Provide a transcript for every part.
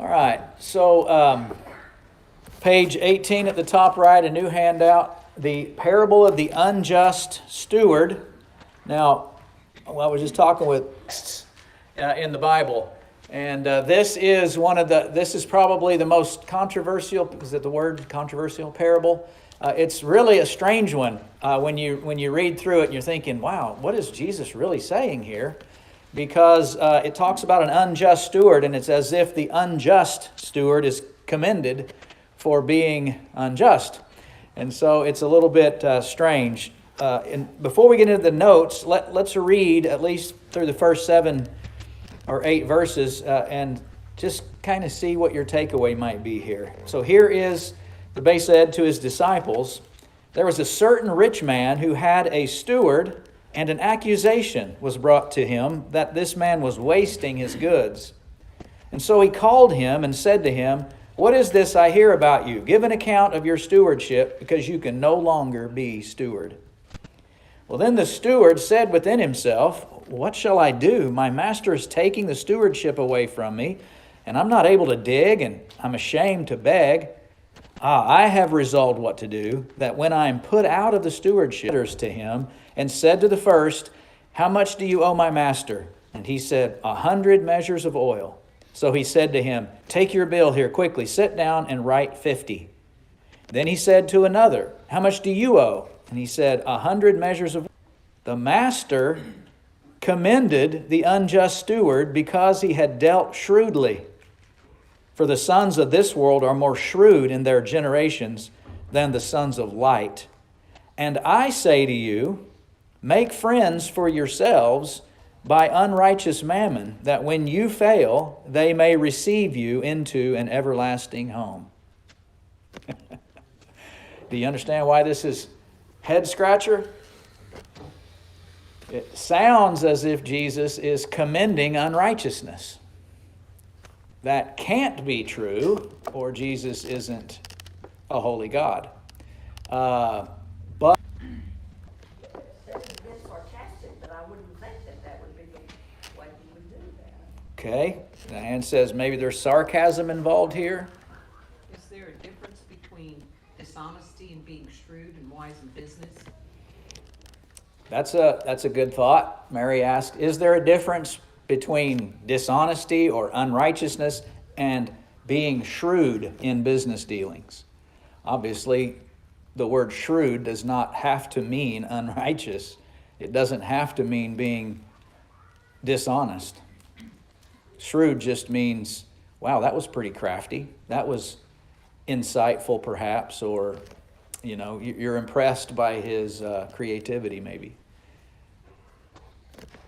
All right, so page 18 at the top right, a new handout, the parable of the unjust steward. Now, I was just talking with in the Bible, and this is probably the most controversial, is it the word controversial, parable? It's really a strange one when you read through it and you're thinking, wow, what is Jesus really saying here? Because it talks about an unjust steward, and it's as if the unjust steward is commended for being unjust. And so it's a little bit strange. And before we get into the notes, let's read at least through the first 7 or 8 verses and just kind of see what your takeaway might be here. So here is, the base said to his disciples, "There was a certain rich man who had a steward, and an accusation was brought to him that this man was wasting his goods. And so he called him and said to him, 'What is this I hear about you? Give an account of your stewardship, because you can no longer be steward.' Well, then the steward said within himself, 'What shall I do? My master is taking the stewardship away from me, and I'm not able to dig, and I'm ashamed to beg. I have resolved what to do, that when I am put out of the stewardship, to him, and said to the first, How much do you owe my master? And he said, 100 measures of oil. So he said to him, Take your bill here quickly, sit down and write 50. Then he said to another, How much do you owe? And he said, 100 measures of oil. The master commended the unjust steward because he had dealt shrewdly. For the sons of this world are more shrewd in their generations than the sons of light. And I say to you, make friends for yourselves by unrighteous mammon, that when you fail, they may receive you into an everlasting home." Do you understand why this is head scratcher? It sounds as if Jesus is commending unrighteousness. That can't be true, or Jesus isn't a holy God. But It's sarcastic, but I wouldn't think that would be the way he would do that. okay, Diane says maybe there's sarcasm involved here. Is there a difference between dishonesty and being shrewd and wise in business? That's a good thought. Mary asked, is there a difference between dishonesty or unrighteousness and being shrewd in business dealings? Obviously, the word shrewd does not have to mean unrighteous. It doesn't have to mean being dishonest. Shrewd just means, wow, that was pretty crafty. That was insightful perhaps, or you're impressed by his creativity maybe.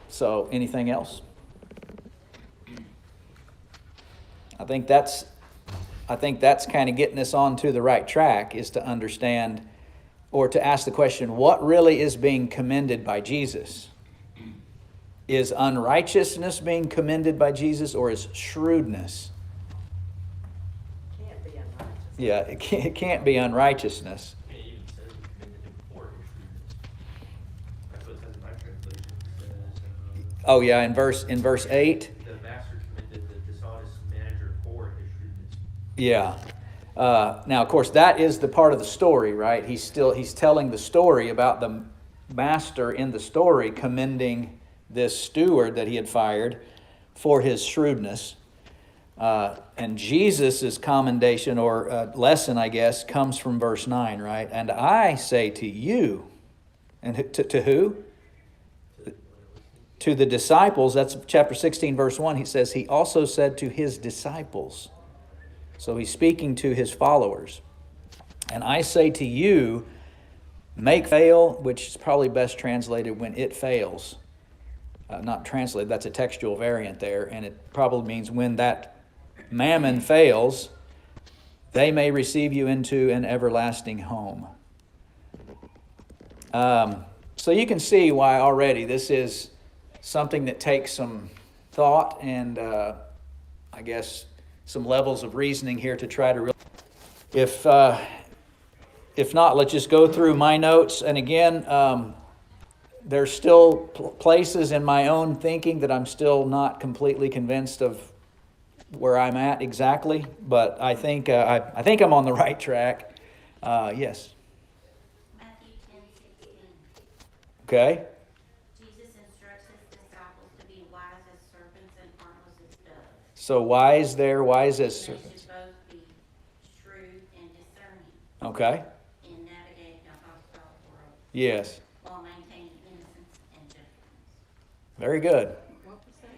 So anything else? I think that's kind of getting us onto the right track, is to understand or to ask the question, what really is being commended by Jesus? Is unrighteousness being commended by Jesus, or is shrewdness? Can't be unrighteous. Yeah, it can't be unrighteousness. It even says he commended him for his shrewdness. That's what it says in my translation. It says, Oh yeah, in verse 8. the master commended the dishonest manager for his shrewdness. Yeah. Now, of course, that is the part of the story, right? He's telling the story about the master in the story commending this steward that he had fired for his shrewdness. And Jesus' commendation, or lesson, I guess, comes from verse 9, right? And I say to you, and to who? To the disciples. That's chapter 16, verse 1. He says, he also said to his disciples. So he's speaking to his followers. And I say to you, make fail, which is probably best translated when it fails. Not translated, that's a textual variant there. And it probably means when that mammon fails, they may receive you into an everlasting home. So you can see why already this is something that takes some thought and I guess some levels of reasoning here to try to if not, let's just go through my notes. And again, there's still places in my own thinking that I'm still not completely convinced of where I'm at exactly, but I think I think I'm on the right track. Yes. Matthew 10:16. Okay. Jesus instructs his disciples to be wise as serpents and harmless as doves. So wise there, wise as They serpents. should both be shrewd and discerning Okay. in navigating a hostile world Yes. while maintaining innocence and gentleness. Very good. What was that?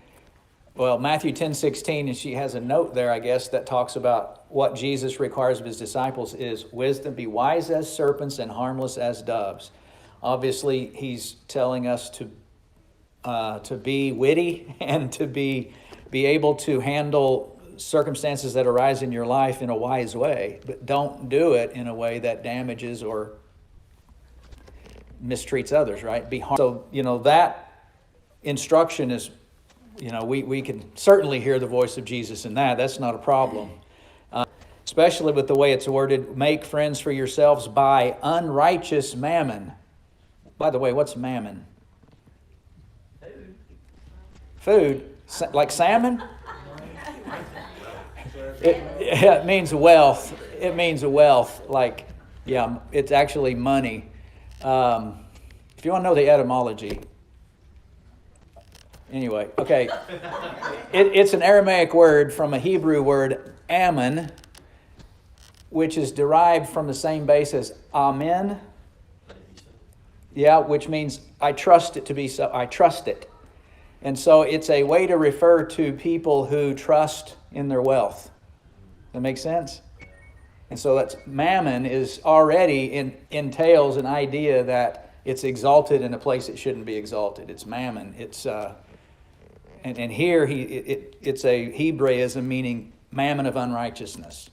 Well, Matthew 10:16, and she has a note there, I guess, that talks about what Jesus requires of his disciples is wisdom, be wise as serpents and harmless as doves. Obviously, he's telling us to be witty and to be able to handle circumstances that arise in your life in a wise way, but don't do it in a way that damages or mistreats others, right? So, that instruction is, we can certainly hear the voice of Jesus in that. That's not a problem. Especially with the way it's worded, make friends for yourselves by unrighteous mammon. By the way, what's mammon? Food? Like salmon? It means wealth. It means wealth. Like, yeah, it's actually money. If you want to know the etymology, anyway, okay. It's an Aramaic word from a Hebrew word, ammon, which is derived from the same base as amen. Yeah, which means I trust it to be so. I trust it. And so it's a way to refer to people who trust in their wealth. That makes sense? And so that's mammon is already entails an idea that it's exalted in a place it shouldn't be exalted. It's mammon. It's and here it's a Hebraism meaning mammon of unrighteousness.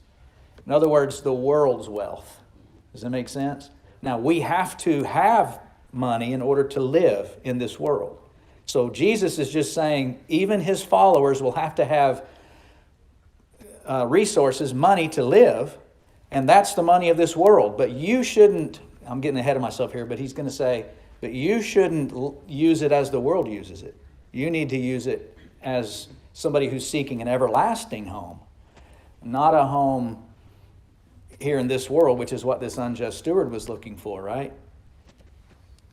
In other words, the world's wealth. Does that make sense? Now we have to have money in order to live in this world. So Jesus is just saying even his followers will have to have resources, money to live, and that's the money of this world. But you shouldn't, I'm getting ahead of myself here, but he's going to say, but you shouldn't use it as the world uses it. You need to use it as somebody who's seeking an everlasting home, not a home here in this world, which is what this unjust steward was looking for, right?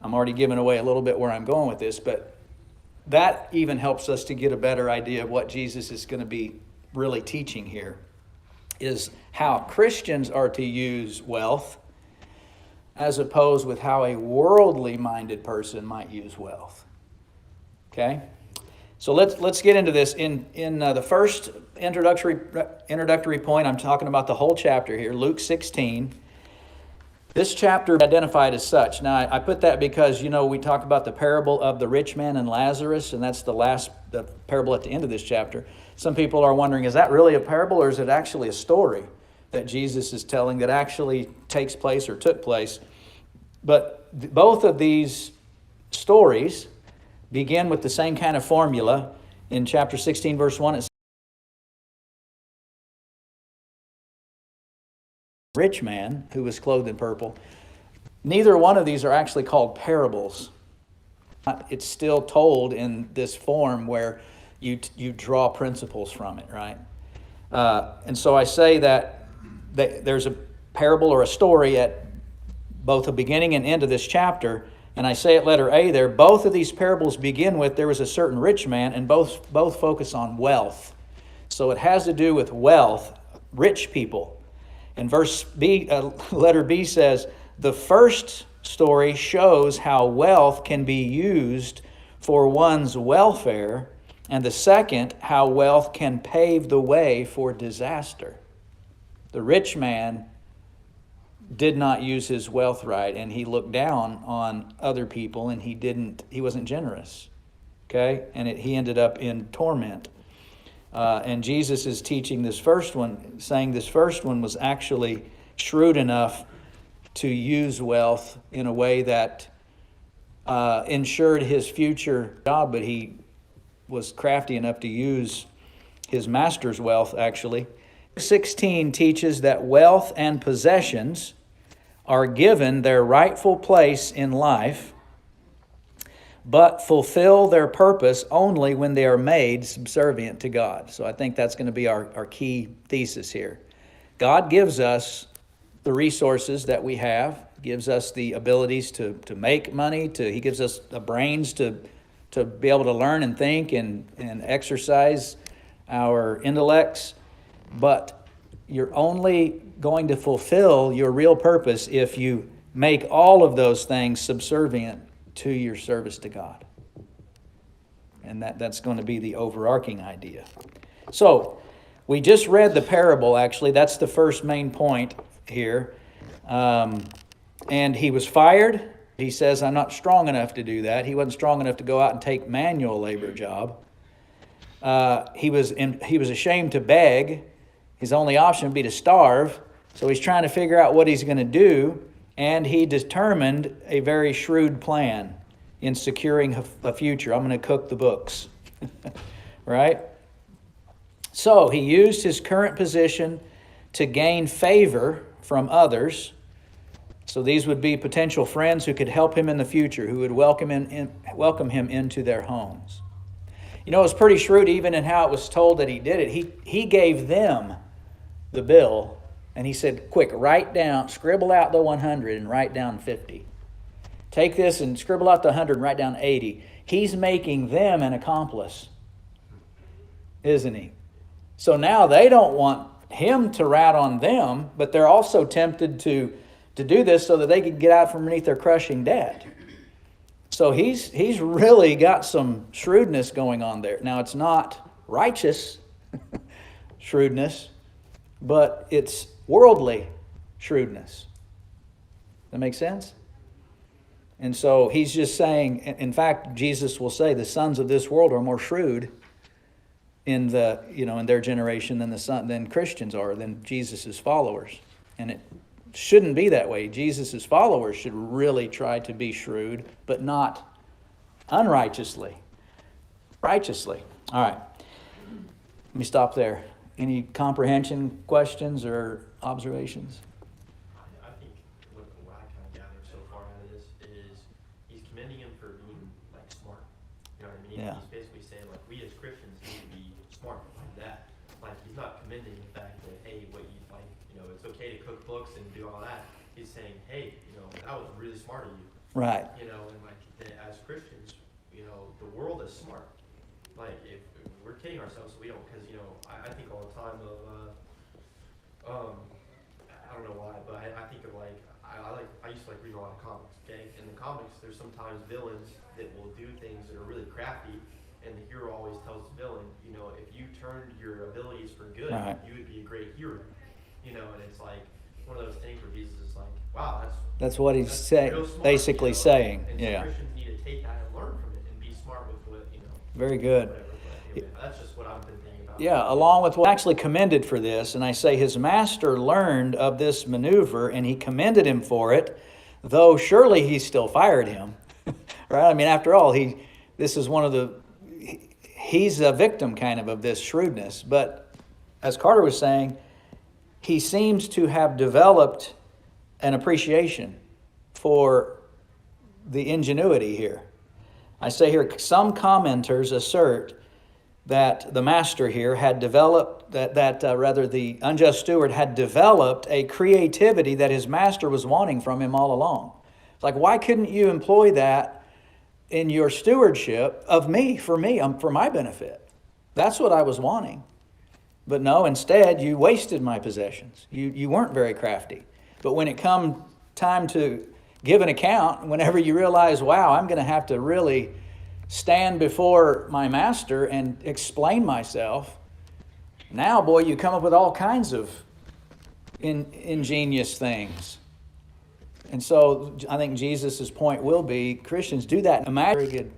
I'm already giving away a little bit where I'm going with this, but that even helps us to get a better idea of what Jesus is going to be really teaching here, is how Christians are to use wealth as opposed with how a worldly minded person might use wealth. Okay? So let's get into this. In the first introductory point, I'm talking about the whole chapter here, Luke 16. This chapter identified as such. Now, I put that because, we talk about the parable of the rich man and Lazarus, and that's the parable at the end of this chapter. Some people are wondering, is that really a parable or is it actually a story that Jesus is telling that actually takes place or took place? But both of these stories begin with the same kind of formula. In chapter 16, verse 1, it says, rich man who was clothed in purple. Neither one of these are actually called parables. It's still told in this form where you draw principles from it, right? And so I say that there's a parable or a story at both the beginning and end of this chapter, and I say at letter A there, both of these parables begin with there was a certain rich man, and both focus on wealth. So it has to do with wealth, rich people. And verse B, letter B says, the first story shows how wealth can be used for one's welfare, and the second, how wealth can pave the way for disaster. The rich man did not use his wealth right, and he looked down on other people, and he wasn't generous. Okay? And he ended up in torment. And Jesus is teaching this first one, saying this first one was actually shrewd enough to use wealth in a way that ensured his future job, but he was crafty enough to use his master's wealth, actually. 16 teaches that wealth and possessions are given their rightful place in life but fulfill their purpose only when they are made subservient to God. So I think that's going to be our key thesis here. God gives us the resources that we have, gives us the abilities to make money, He gives us the brains to be able to learn and think and exercise our intellects, but you're only going to fulfill your real purpose if you make all of those things subservient to your service to God. And that's going to be the overarching idea. So, we just read the parable, actually. That's the first main point here. And he was fired. He says, I'm not strong enough to do that. He wasn't strong enough to go out and take manual labor job. He was ashamed to beg. His only option would be to starve. So he's trying to figure out what he's going to do. And he determined a very shrewd plan in securing a future. I'm going to cook the books. Right? So he used his current position to gain favor from others. So these would be potential friends who could help him in the future, who would welcome him into their homes. You know, it was pretty shrewd even in how it was told that he did it. He gave them the bill, and he said, quick, scribble out the 100 and write down 50. Take this and scribble out the 100 and write down 80. He's making them an accomplice, isn't he? So now they don't want him to rat on them, but they're also tempted to do this so that they can get out from underneath their crushing debt. So he's really got some shrewdness going on there. Now, it's not righteous shrewdness, but it's worldly shrewdness. That make sense? And so he's just saying, in fact, Jesus will say the sons of this world are more shrewd in their generation than Christians are, than Jesus' followers. And it shouldn't be that way. Jesus' followers should really try to be shrewd, but not unrighteously. Righteously. All right. Let me stop there. Any comprehension questions or observations? I think what I kind of gathered so far out of this is he's commending him for being like smart. You know what I mean? Yeah. He's basically saying like we as Christians need to be smart like that. Like he's not commending the fact that hey, it's okay to cook books and do all that. He's saying, hey, that was really smart of you. Right. And like as Christians, the world is smart. Like if we're kidding ourselves, we don't, because I think all the time of I don't know why, but I think of like I used to like read a lot of comics. Okay, in the comics, there's sometimes villains that will do things that are really crafty, and the hero always tells the villain, if you turned your abilities for good, Right. you would be a great hero. And it's like one of those things where Jesus is like, wow, That's what he's real smart, basically saying. And Yeah. so Christians need to take that and learn from it and be smart with what, Very good. whatever. But anyway, that's just what I've been thinking about. Yeah, along with what actually commended for this, and I say his master learned of this maneuver and he commended him for it, though surely he still fired him. Right? I mean, after all, he's a victim kind of this shrewdness. But as Carter was saying, he seems to have developed an appreciation for the ingenuity here. I say here, some commenters assert that the master here had developed, the unjust steward had developed a creativity that his master was wanting from him all along. It's like, why couldn't you employ that in your stewardship of me, for my benefit? That's what I was wanting. But no, instead, you wasted my possessions. You weren't very crafty. But when it come time to give an account, whenever you realize, wow, I'm going to have to really stand before my master and explain myself, now, boy, you come up with all kinds of ingenious things. And so I think Jesus' point will be, Christians, do that. Imagine a very good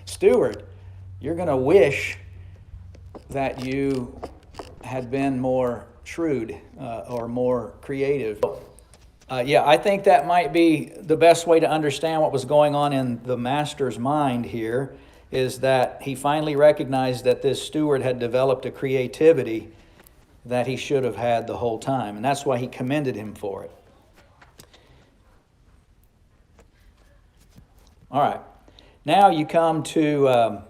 steward. You're going to wish that you had been more shrewd or more creative. I think that might be the best way to understand what was going on in the master's mind here, is that he finally recognized that this steward had developed a creativity that he should have had the whole time. And that's why he commended him for it. All right. Now you come to,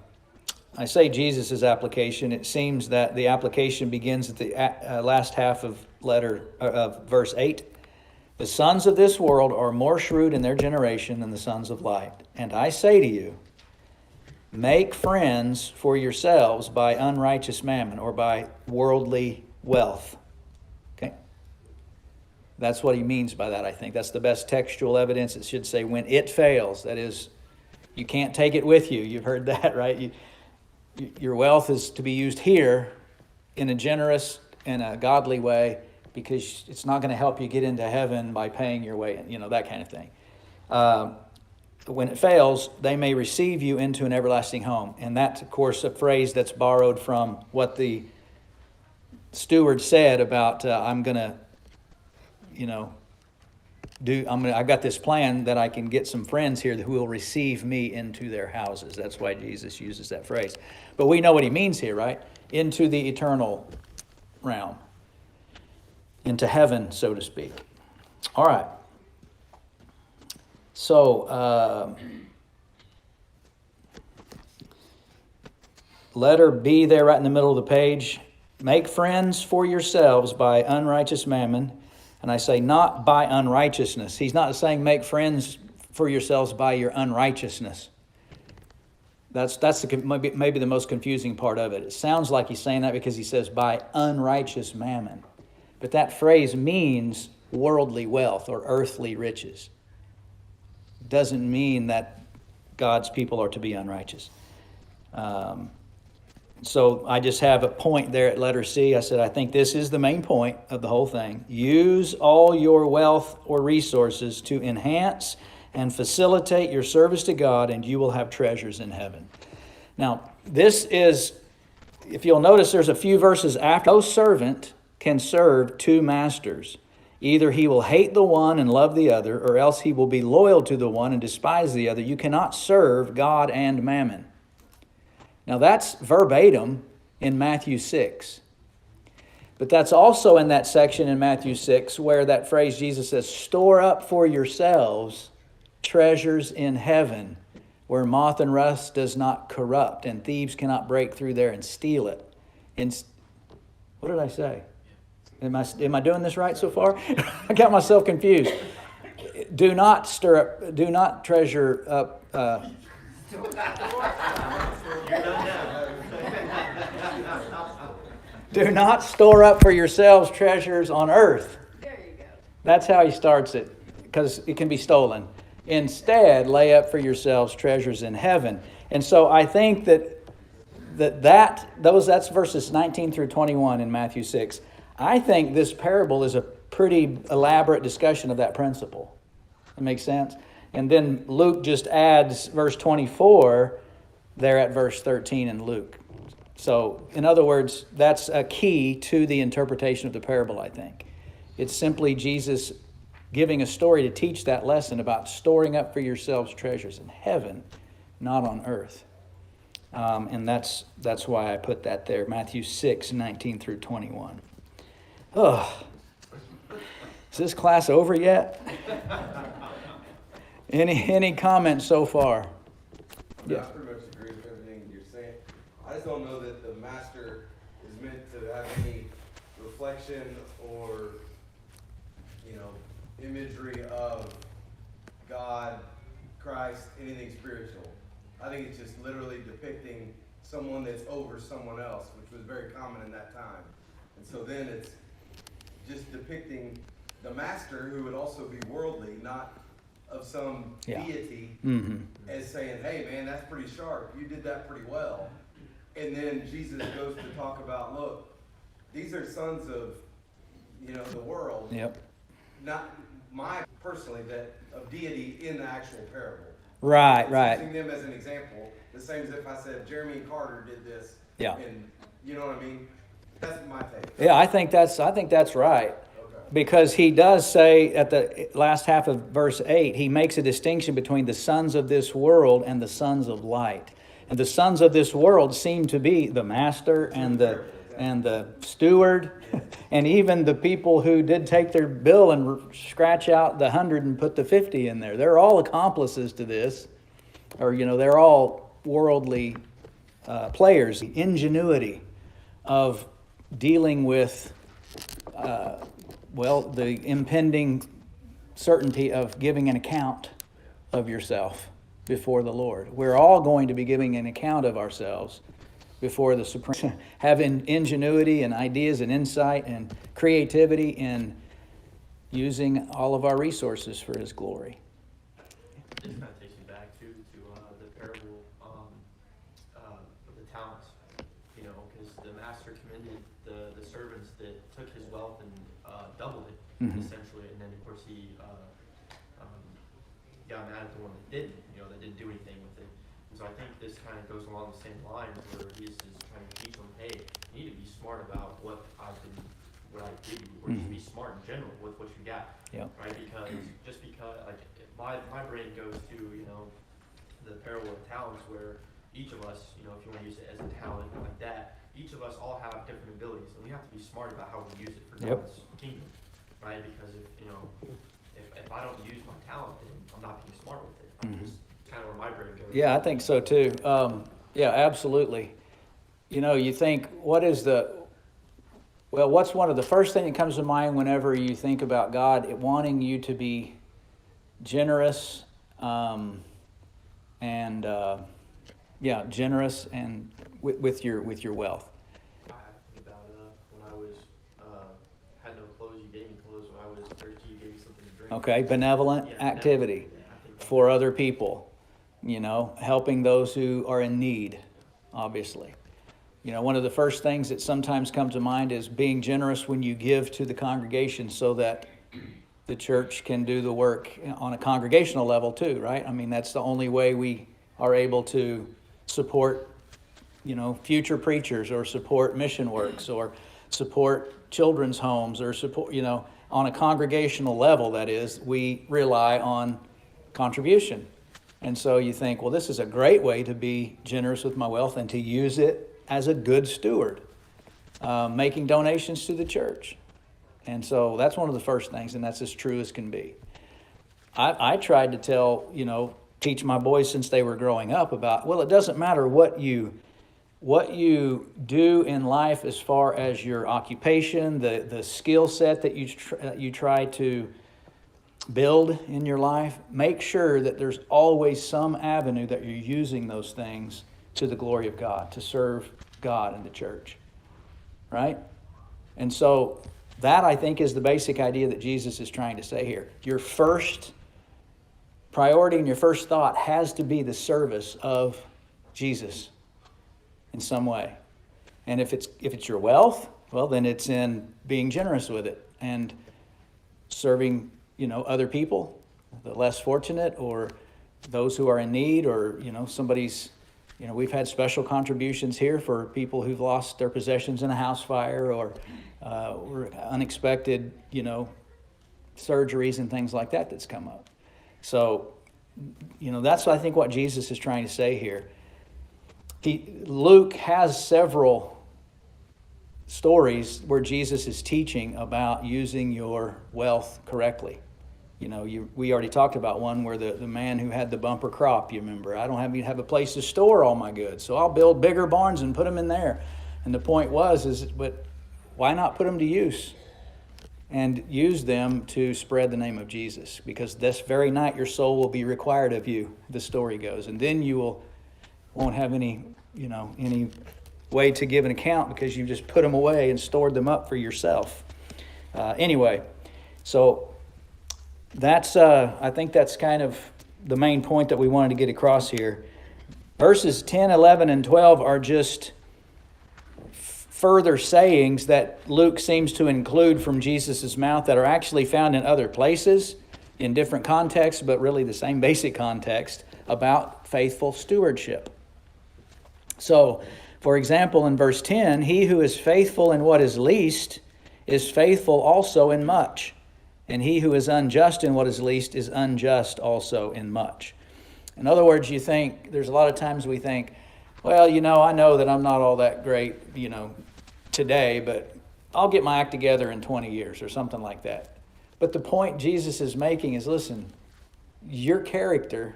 I say Jesus' application. It seems that the application begins at the last half of verse 8. The sons of this world are more shrewd in their generation than the sons of light. And I say to you, make friends for yourselves by unrighteous mammon or by worldly wealth. Okay? That's what he means by that, I think. That's the best textual evidence. It should say, when it fails. That is, you can't take it with you. You've heard that, right? Your wealth is to be used here in a generous and a godly way, because it's not going to help you get into heaven by paying your way, that kind of thing. When it fails, they may receive you into an everlasting home. And that's, of course, a phrase that's borrowed from what the steward said about, I'm going to, I've got this plan that I can get some friends here who will receive me into their houses. That's why Jesus uses that phrase. But we know what he means here, right? Into the eternal realm. Into heaven, so to speak. All right. So, letter B there right in the middle of the page. Make friends for yourselves by unrighteous mammon. And I say not by unrighteousness. He's not saying make friends for yourselves by your unrighteousness. That's maybe the most confusing part of it. It sounds like he's saying that because he says by unrighteous mammon. But that phrase means worldly wealth or earthly riches. It doesn't mean that God's people are to be unrighteous. So I just have a point there at letter C. I said, I think this is the main point of the whole thing. Use all your wealth or resources to enhance and facilitate your service to God, and you will have treasures in heaven. Now, this is, if you'll notice, there's a few verses after. No servant can serve two masters. Either he will hate the one and love the other, or else he will be loyal to the one and despise the other. You cannot serve God and mammon. Now that's verbatim in Matthew 6. But that's also in that section in Matthew 6 where that phrase Jesus says, store up for yourselves treasures in heaven, where moth and rust does not corrupt and thieves cannot break through there and steal it. What did I say? Am I doing this right so far? I got myself confused. Do not treasure up. Do not store up for yourselves treasures on earth. There you go. That's how he starts it, because it can be stolen. Instead, lay up for yourselves treasures in heaven. And so I think that's verses 19 through 21 in Matthew 6. I think this parable is a pretty elaborate discussion of that principle. That makes sense? And then Luke just adds verse 24 there at verse 13 in Luke. So, in other words, that's a key to the interpretation of the parable, I think. It's simply Jesus giving a story to teach that lesson about storing up for yourselves treasures in heaven, not on earth. And that's why I put that there, Matthew 6, 19 through 21. Oh, is this class over yet? Any comments so far? Yeah, I pretty much agree with everything you're saying. I just don't know that the master is meant to have any reflection or, imagery of God, Christ, anything spiritual. I think it's just literally depicting someone that's over someone else, which was very common in that time. And so then it's just depicting the master, who would also be worldly, not of some deity, as saying, hey man, that's pretty sharp. You did that pretty well. And then Jesus goes to talk about, look, these are sons of, the world. Yep. Not personally, that of deity in the actual parable. Right. Using them as an example, the same as if I said Jeremy and Carter did this. Yeah. And you know what I mean? That's my take. Yeah, I think that's right. Okay. Because he does say at the last half of verse 8, he makes a distinction between the sons of this world and the sons of light. And the sons of this world seem to be the master and the steward, and even the people who did take their bill and scratch out the 100 and put the 50 in there. They're all accomplices to this. or they're all worldly players. The ingenuity of dealing with, the impending certainty of giving an account of yourself before the Lord. We're all going to be giving an account of ourselves before the Supreme. Having ingenuity and ideas and insight and creativity in using all of our resources for His glory. This kind of takes me back to the parable of the talents, because the master commended the servants that took his wealth and doubled it, essentially, and then of course he got mad at the one that didn't, that didn't do anything with it. And so I think this kind of goes along the same lines where Jesus is trying to teach them, hey, you need to be smart about what I give you, or just be smart in general with what you got, right? Because just because, like, my brain goes to, the parable of talents, where each of us, if you want to use it as a talent like that, each of us all have different abilities, and we have to be smart about how we use it for God's kingdom, right? Because if I don't use my talent, then I'm not being smart with it. I'm just kind of where my brain goes. Yeah, I think so too. Absolutely. You think, what's one of the first thing that comes to mind whenever you think about God wanting you to be generous, generous and with your wealth. I think about when I was had no clothes, you gave me clothes. When I was thirsty, you gave me something to drink. Okay, benevolent activity for other people. Helping those who are in need, obviously. One of the first things that sometimes comes to mind is being generous when you give to the congregation so that the church can do the work on a congregational level too, right? I mean, that's the only way we are able to support, future preachers, or support mission works, or support children's homes, or support, on a congregational level, that is, we rely on contribution. And so you think, well, this is a great way to be generous with my wealth and to use it as a good steward, making donations to the church. And so that's one of the first things, and that's as true as can be. I tried to teach my boys since they were growing up about, it doesn't matter what you do in life as far as your occupation, the skill set that you try to build in your life. Make sure that there's always some avenue that you're using those things to the glory of God, to serve God and the church, right? And so that, I think, is the basic idea that Jesus is trying to say here. Your first priority and your first thought has to be the service of Jesus in some way. And if it's your wealth, then it's in being generous with it and serving, other people, the less fortunate, or those who are in need, or, somebody's, we've had special contributions here for people who've lost their possessions in a house fire, or unexpected, surgeries and things like that that's come up. So, that's, I think, what Jesus is trying to say here. Luke has several stories where Jesus is teaching about using your wealth correctly. We already talked about one where the man who had the bumper crop, you remember, I don't have a place to store all my goods, so I'll build bigger barns and put them in there. And the point but why not put them to use and use them to spread the name of Jesus? Because this very night your soul will be required of you, the story goes, and then you won't have any way to give an account because you just put them away and stored them up for yourself. Anyway, so that's I think that's kind of the main point that we wanted to get across here. Verses 10, 11, and 12 are just further sayings that Luke seems to include from Jesus' mouth that are actually found in other places in different contexts, but really the same basic context about faithful stewardship. So, for example, in verse 10, he who is faithful in what is least is faithful also in much, and he who is unjust in what is least is unjust also in much. In other words, there's a lot of times we think, well, I know that I'm not all that great, today, but I'll get my act together in 20 years or something like that. But the point Jesus is making is, listen, your character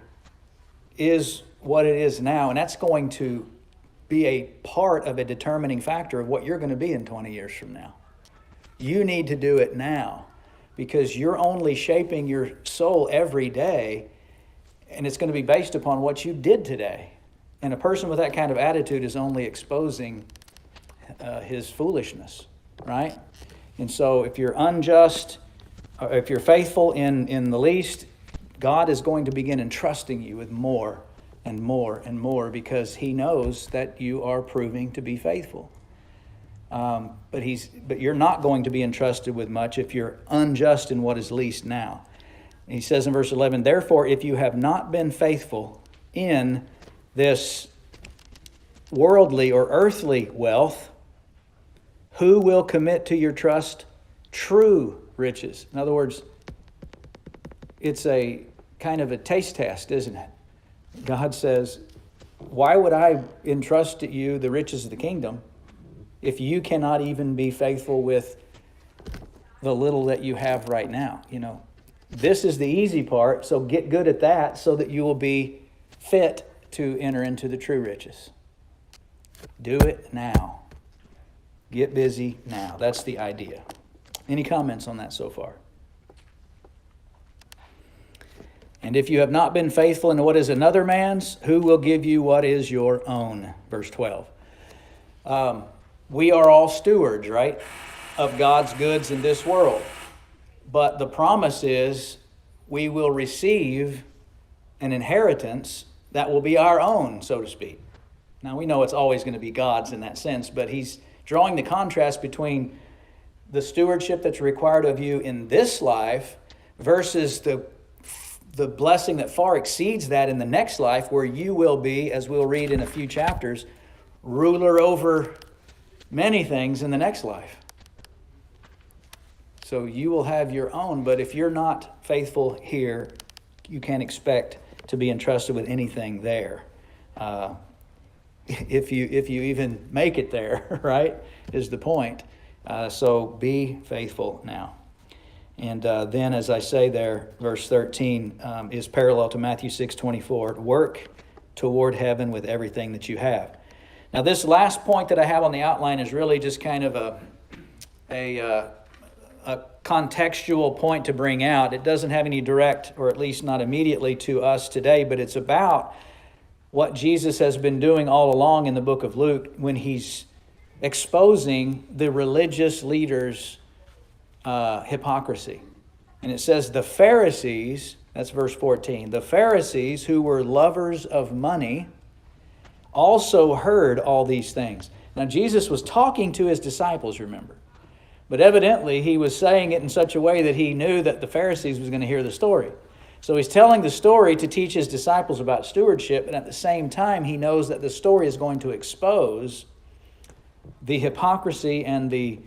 is what it is now, and that's going to be a part of a determining factor of what you're going to be in 20 years from now. You need to do it now, because you're only shaping your soul every day, and it's going to be based upon what you did today. And a person with that kind of attitude is only exposing his foolishness, right? And so if you're unjust, or if you're faithful in the least, God is going to begin entrusting you with more and more and more, because he knows that you are proving to be faithful. But you're not going to be entrusted with much if you're unjust in what is least now. And he says in verse 11, therefore, if you have not been faithful in this worldly or earthly wealth, who will commit to your trust true riches? In other words, it's a kind of a taste test, isn't it? God says, why would I entrust to you the riches of the kingdom if you cannot even be faithful with the little that you have right now? You know, this is the easy part, so get good at that so that you will be fit to enter into the true riches. Do it now. Get busy now. That's the idea. Any comments on that so far? And if you have not been faithful in what is another man's, who will give you what is your own? Verse 12. We are all stewards, right, of God's goods in this world. But the promise is we will receive an inheritance that will be our own, so to speak. Now, we know it's always going to be God's in that sense, but he's drawing the contrast between the stewardship that's required of you in this life versus the blessing that far exceeds that in the next life, where you will be, as we'll read in a few chapters, ruler over many things in the next life. So you will have your own, but if you're not faithful here, you can't expect to be entrusted with anything there. If you even make it there, right, is the point. So be faithful now. And then, as I say there, verse 13 is parallel to Matthew 6:24. Work toward heaven with everything that you have. Now, this last point that I have on the outline is really just kind of a contextual point to bring out. It doesn't have any direct, or at least not immediately to us today, but it's about what Jesus has been doing all along in the book of Luke when he's exposing the religious leaders' hypocrisy. And it says the Pharisees, that's verse 14, the Pharisees who were lovers of money also heard all these things. Now, Jesus was talking to his disciples, remember. But evidently, he was saying it in such a way that he knew that the Pharisees was going to hear the story. So he's telling the story to teach his disciples about stewardship, and at the same time, he knows that the story is going to expose the hypocrisy and the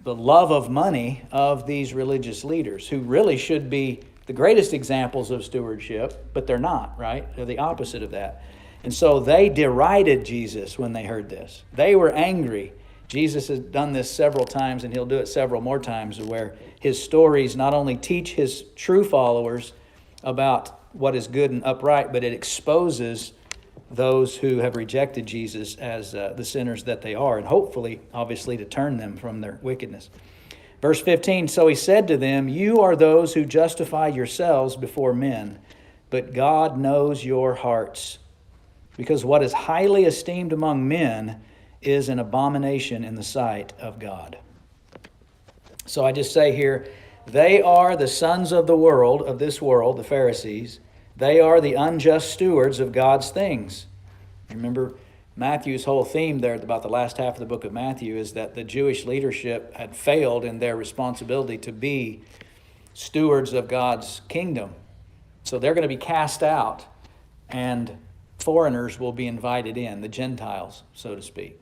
love of money of these religious leaders, who really should be the greatest examples of stewardship, but they're not, right? They're the opposite of that. And so they derided Jesus when they heard this. They were angry. Jesus has done this several times, and he'll do it several more times, where his stories not only teach his true followers about what is good and upright, but it exposes those who have rejected Jesus as the sinners that they are, and hopefully, obviously, to turn them from their wickedness. Verse 15, so he said to them, you are those who justify yourselves before men, but God knows your hearts, because what is highly esteemed among men is an abomination in the sight of God. So I just say here, they are the sons of the world, of this world, the Pharisees. They are the unjust stewards of God's things. Remember, Matthew's whole theme there about the last half of the book of Matthew is that the Jewish leadership had failed in their responsibility to be stewards of God's kingdom. So they're going to be cast out, and foreigners will be invited in, the Gentiles, so to speak.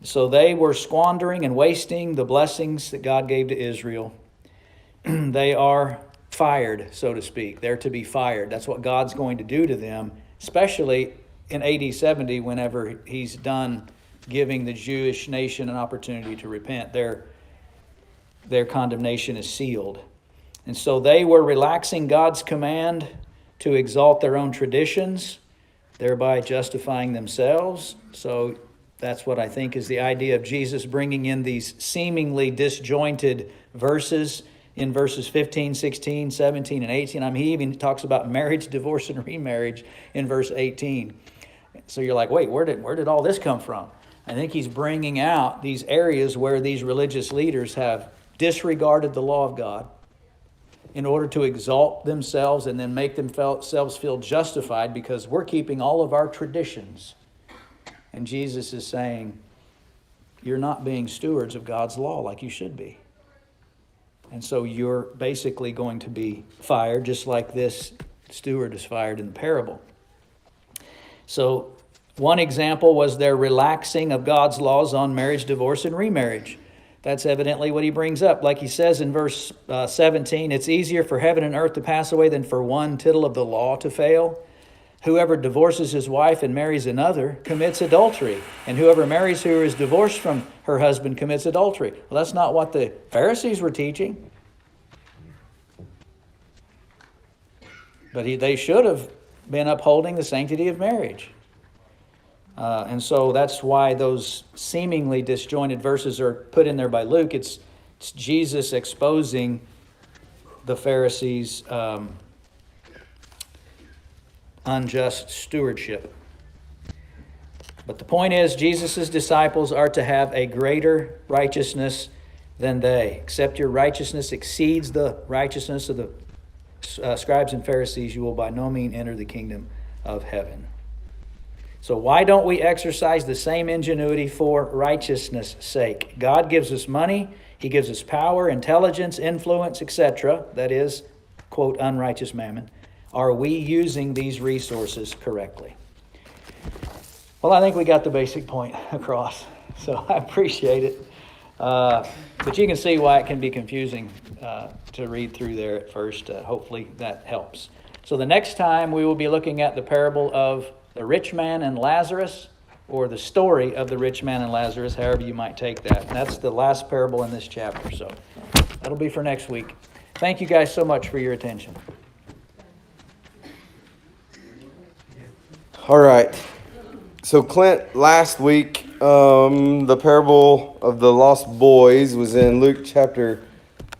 So they were squandering and wasting the blessings that God gave to Israel. They are fired, so to speak. They're to be fired. That's what God's going to do to them, especially in AD 70, whenever he's done giving the Jewish nation an opportunity to repent. Their condemnation is sealed. And so they were relaxing God's command to exalt their own traditions, thereby justifying themselves. So that's what I think is the idea of Jesus bringing in these seemingly disjointed verses in verses 15, 16, 17, and 18. I mean, he even talks about marriage, divorce, and remarriage in verse 18. So you're like, wait, where did all this come from? I think he's bringing out these areas where these religious leaders have disregarded the law of God in order to exalt themselves and then make themselves feel justified because we're keeping all of our traditions. And Jesus is saying, you're not being stewards of God's law like you should be. And so you're basically going to be fired just like this steward is fired in the parable. So one example was their relaxing of God's laws on marriage, divorce, and remarriage. That's evidently what he brings up. Like he says in verse 17, it's easier for heaven and earth to pass away than for one tittle of the law to fail. Whoever divorces his wife and marries another commits adultery. And whoever marries who is divorced from her husband commits adultery. Well, that's not what the Pharisees were teaching. But they should have been upholding the sanctity of marriage. And so that's why those seemingly disjointed verses are put in there by Luke. It's Jesus exposing the Pharisees' unjust stewardship. But the point is, Jesus' disciples are to have a greater righteousness than they. Except your righteousness exceeds the righteousness of the scribes and Pharisees, you will by no means enter the kingdom of heaven. So why don't we exercise the same ingenuity for righteousness' sake? God gives us money. He gives us power, intelligence, influence, etc. That is, quote, unrighteous mammon. Are we using these resources correctly? Well, I think we got the basic point across. So I appreciate it. But you can see why it can be confusing to read through there at first. Hopefully that helps. So the next time we will be looking at the parable of the rich man and Lazarus, or the story of the rich man and Lazarus, however you might take that. And that's the last parable in this chapter. So that'll be for next week. Thank you guys so much for your attention. All right. So Clint, last week, the parable of the lost boys was in Luke chapter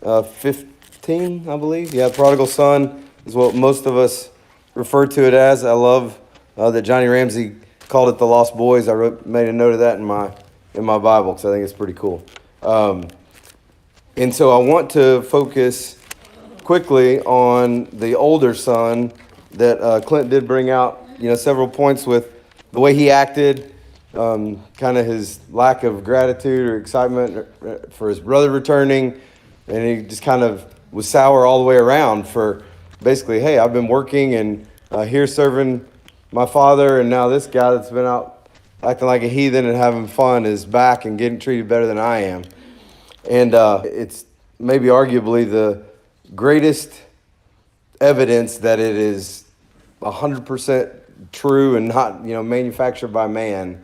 15, I believe. Yeah, prodigal son is what most of us refer to it as. I love that Johnny Ramsey called it the lost boys. I made a note of that in my Bible because I think it's pretty cool. And so I want to focus quickly on the older son that Clint did bring out, several points with the way he acted, kind of his lack of gratitude or excitement for his brother returning, and he just kind of was sour all the way around for basically, hey, I've been working and here serving my father, and now this guy that's been out acting like a heathen and having fun is back and getting treated better than I am. And it's maybe arguably the greatest evidence that it is 100% true and not, manufactured by man,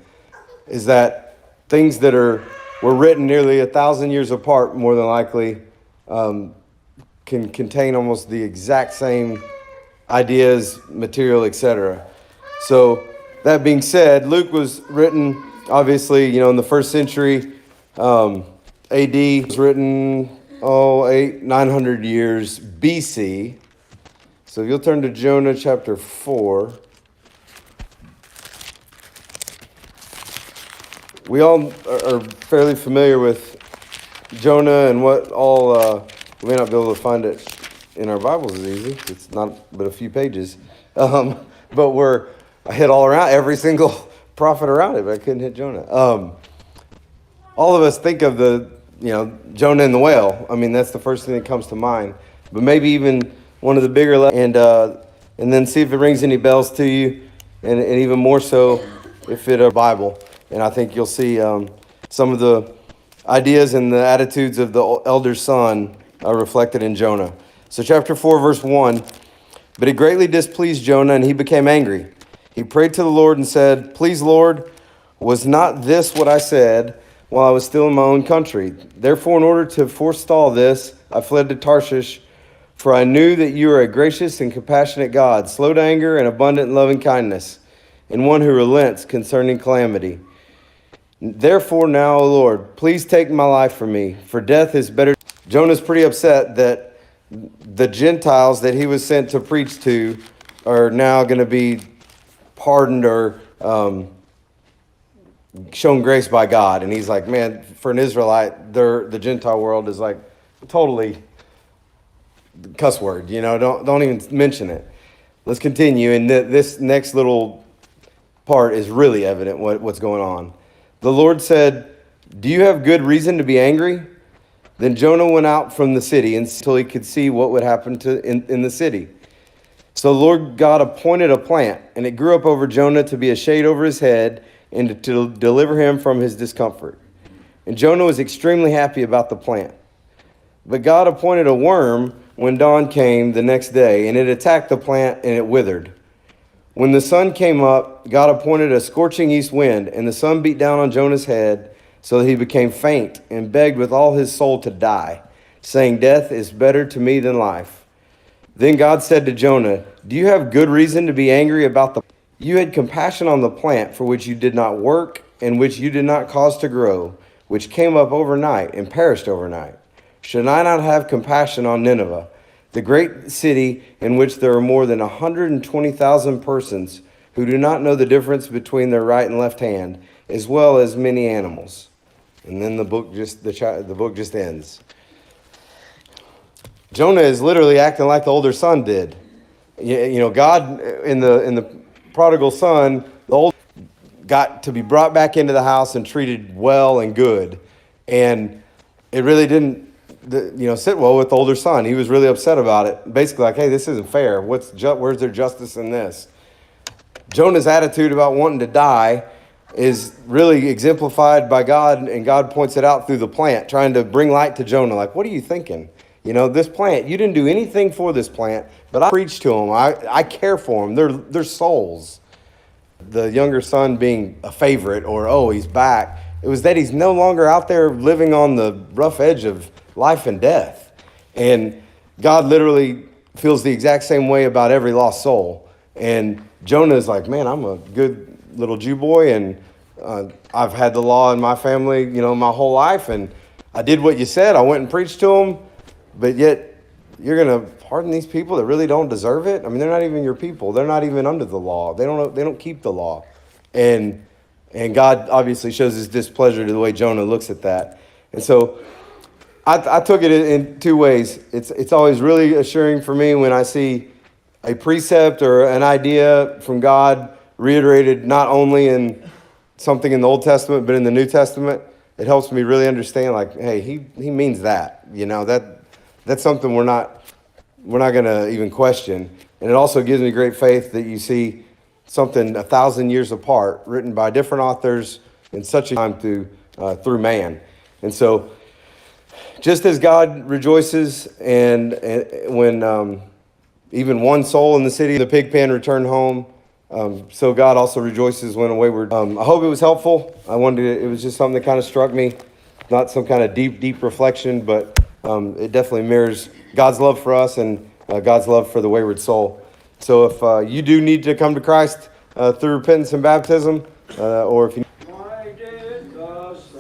is that things that were written nearly 1,000 years apart, more than likely, can contain almost the exact same ideas, material, etc. So that being said, Luke was written, obviously, in the first century. AD was written, 900 years BC. So if you'll turn to Jonah chapter 4. We all are fairly familiar with Jonah and what all, we may not be able to find it in our Bibles as easy. It's not but a few pages. But I hit all around every single prophet around it, but I couldn't hit Jonah. All of us think of Jonah and the whale. I mean, that's the first thing that comes to mind. But maybe even one of the bigger, and then see if it rings any bells to you, and even more so if it's a Bible. And I think you'll see some of the ideas and the attitudes of the elder son are reflected in Jonah. So chapter 4, verse 1, but it greatly displeased Jonah, and he became angry. He prayed to the Lord and said, "Please, Lord, was not this what I said while I was still in my own country? Therefore, in order to forestall this, I fled to Tarshish For I knew that you are a gracious and compassionate God, slow to anger and abundant in loving kindness, and one who relents concerning calamity. Therefore now, O Lord, please take my life from me, for death is better. Jonah's pretty upset that the Gentiles that he was sent to preach to are now going to be pardoned or shown grace by God. And he's like, man, for an Israelite, the Gentile world is like totally cuss word, don't even mention it. Let's continue. And this next little part is really evident what's going on. The Lord said, do you have good reason to be angry? Then Jonah went out from the city until he could see what would happen in the city. So the Lord God appointed a plant, and it grew up over Jonah to be a shade over his head and to deliver him from his discomfort. And Jonah was extremely happy about the plant. But God appointed a worm when dawn came the next day, and it attacked the plant and it withered. When the sun came up, God appointed a scorching east wind, and the sun beat down on Jonah's head so that he became faint and begged with all his soul to die, saying, death is better to me than life. Then God said to Jonah, do you have good reason to be angry about the... You had compassion on the plant for which you did not work and which you did not cause to grow, which came up overnight and perished overnight. Should I not have compassion on Nineveh, the great city in which there are more than 120,000 persons who do not know the difference between their right and left hand, as well as many animals? And then the book just ends. Jonah is literally acting like the older son did. God in the prodigal son, the old got to be brought back into the house and treated well and good, and it really didn't sit well with the older son. He was really upset about it. Basically, like, hey, this isn't fair. Where's their justice in this? Jonah's attitude about wanting to die is really exemplified by God, and God points it out through the plant, trying to bring light to Jonah. Like, what are you thinking? This plant, you didn't do anything for this plant, but I preach to them. I care for them. They're souls. The younger son being a favorite, or, he's back. It was that he's no longer out there living on the rough edge of life and death. And God literally feels the exact same way about every lost soul. And Jonah is like, man, I'm a good little Jew boy, and I've had the law in my family, my whole life, and I did what you said. I went and preached to them. But yet, you're going to pardon these people that really don't deserve it? I mean, they're not even your people. They're not even under the law. They don't keep the law. And God obviously shows his displeasure to the way Jonah looks at that. And so I took it in two ways. It's always really assuring for me when I see a precept or an idea from God reiterated not only in something in the Old Testament, but in the New Testament. It helps me really understand, like, hey, he means that. That's something we're not going to even question. And it also gives me great faith that you see something 1,000 years apart, written by different authors in such a time through man. And so, just as God rejoices and when even one soul in the city of the pig pen returned home, so God also rejoices when a wayward. I hope it was helpful. It was just something that kind of struck me, not some kind of deep reflection, but it definitely mirrors God's love for us and God's love for the wayward soul. So if you do need to come to Christ through repentance and baptism, or if you